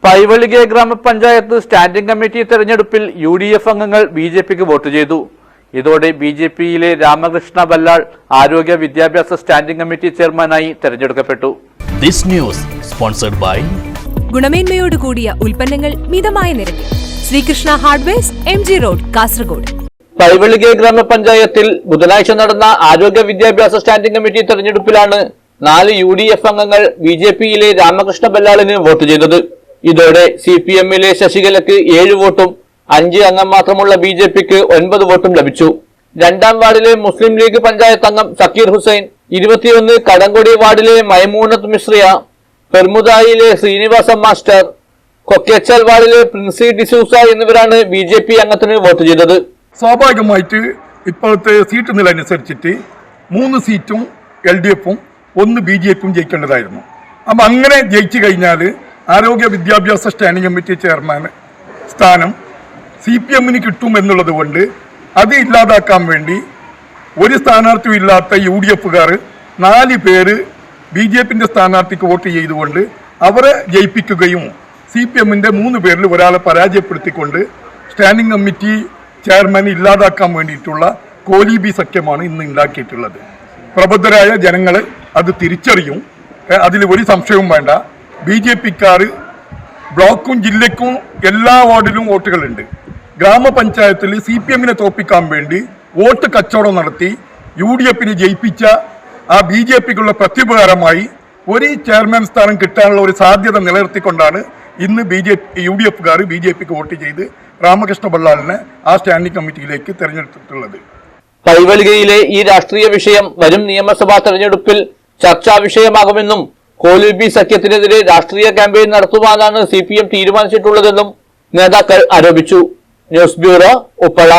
പൈവളികെ ഗ്രാമപഞ്ചായത്ത് standing committee തെരഞ്ഞെടുപ്പിൽ UDF അംഗങ്ങൾ BJPക്ക് വോട്ട് ചെയ്തു. ഇതോടെ BJPയിലെ രാമകൃഷ്ണ ബല്ലാൾ ആരോഗ്യ വിദ്യാഭ്യാസ സ്റ്റാൻഡിംഗ് കമ്മിറ്റി ചെയർമാനായി തെരഞ്ഞെടുക്കപ്പെട്ടു. This news sponsored by ഗുണമേന്മയോട് കൂടിയ ഉൽപ്പന്നങ്ങൾ മിതമായ നിരക്കിൽ Sreekrishna hardwares MG road Kasaragod. Paivalike ഗ്രാമപഞ്ചായത്തിൽ ബുധനാഴ്ച നടന്ന ആരോഗ്യ വിദ്യാഭ്യാസ സ്റ്റാൻഡിംഗ് കമ്മിറ്റി തെരഞ്ഞെടുപ്പിലാണ് 4 UDF അംഗങ്ങൾ BJPയിലെ രാമകൃഷ്ണ ബല്ലാളിന് വോട്ട് ചെയ്തത്. ഇതോടെ CPMലെ ശശികലയ്ക്ക് 7 വോട്ടും 5 അംഗം മാത്രമുള്ള BJPക്ക് 9 വോട്ടും ലഭിച്ചു. രണ്ടാം വാർഡിലെ മുസ്ലിം ലീഗ് പഞ്ചായത്ത് അംഗം സക്കീർ ഹുസൈൻ, 21 കടങ്കൊടി വാർഡിലെ മൈമൂനത്ത് മിശ്രിയ, പെർമുദായിലെ ശ്രീനിവാസ മാസ്റ്റർ, കൊക്കേച്ചാൽ വാർഡിലെ പ്രിൻസി ഡിസൂസ എന്നിവരാണ് BJP അംഗത്തിന് വോട്ട് ചെയ്തത്. സ്വാഭാവികമായിട്ട് ഇപ്പോഴത്തെ സീറ്റ് നില അനുസരിച്ചിട്ട് 3 സീറ്റും LDFും 1 BJPയും ജയിക്കേണ്ടതായിരുന്നു. അപ്പം അങ്ങനെ ജയിച്ചു കഴിഞ്ഞാൽ ആരോഗ്യ വിദ്യാഭ്യാസ സ്റ്റാൻഡിംഗ് കമ്മിറ്റി ചെയർമാൻ സ്ഥാനം CPMന് കിട്ടും എന്നുള്ളത് കൊണ്ട് അത് ഇല്ലാതാക്കാൻ വേണ്ടി ഒരു സ്ഥാനാർത്ഥിയും ഇല്ലാത്ത UDFകാർ 4 പേര് BJPന്റെ സ്ഥാനാർത്ഥിക്ക് വോട്ട് ചെയ്തുകൊണ്ട് അവരെ ജയിപ്പിക്കുകയും CPMന്റെ 3 പേരിൽ ഒരാളെ പരാജയപ്പെടുത്തിക്കൊണ്ട് സ്റ്റാൻഡിംഗ് കമ്മിറ്റി ചെയർമാൻ ഇല്ലാതാക്കാൻ വേണ്ടിയിട്ടുള്ള കോലീബി സഖ്യമാണ് ഇന്ന് ഉണ്ടാക്കിയിട്ടുള്ളത്. പ്രബുദ്ധരായ ജനങ്ങൾ അത് തിരിച്ചറിയും, അതിൽ ഒരു സംശയവും വേണ്ട. BJPക്കാർ ബ്ലോക്കും ജില്ലയ്ക്കും എല്ലാ വാർഡിലും വോട്ടുകളുണ്ട്. ഗ്രാമപഞ്ചായത്തിൽ CPMനെ തോൽപ്പിക്കാൻ വേണ്ടി വോട്ട് കച്ചവടം നടത്തി UDFനെ ജയിപ്പിച്ച ആ BJPക്കുള്ള പ്രത്യുപകാരമായി ഒരു ചെയർമാൻ സ്ഥാനം കിട്ടാനുള്ള ഒരു സാധ്യത നിലനിർത്തിക്കൊണ്ടാണ് ഇന്ന് UDFകാർ BJPക്ക് വോട്ട് ചെയ്ത് രാമകൃഷ്ണ ബല്ലാളിനെ ആ സ്റ്റാൻഡിംഗ് കമ്മിറ്റിയിലേക്ക് തെരഞ്ഞെടുത്തിട്ടുള്ളത്. പൈവളികയിലെ ഈ രാഷ്ട്രീയ വിഷയം വരും നിയമസഭാ തെരഞ്ഞെടുപ്പിൽ ചർച്ചാ വിഷയമാകുമെന്നും കോലീബി സഖ്യത്തിനെതിരെ രാഷ്ട്രീയ ക്യാമ്പയിൻ നടത്തുവാനാണ് CPM തീരുമാനിച്ചിട്ടുള്ളതെന്നും നേതാക്കൾ ആരോപിച്ചു. News bureau, Uppala.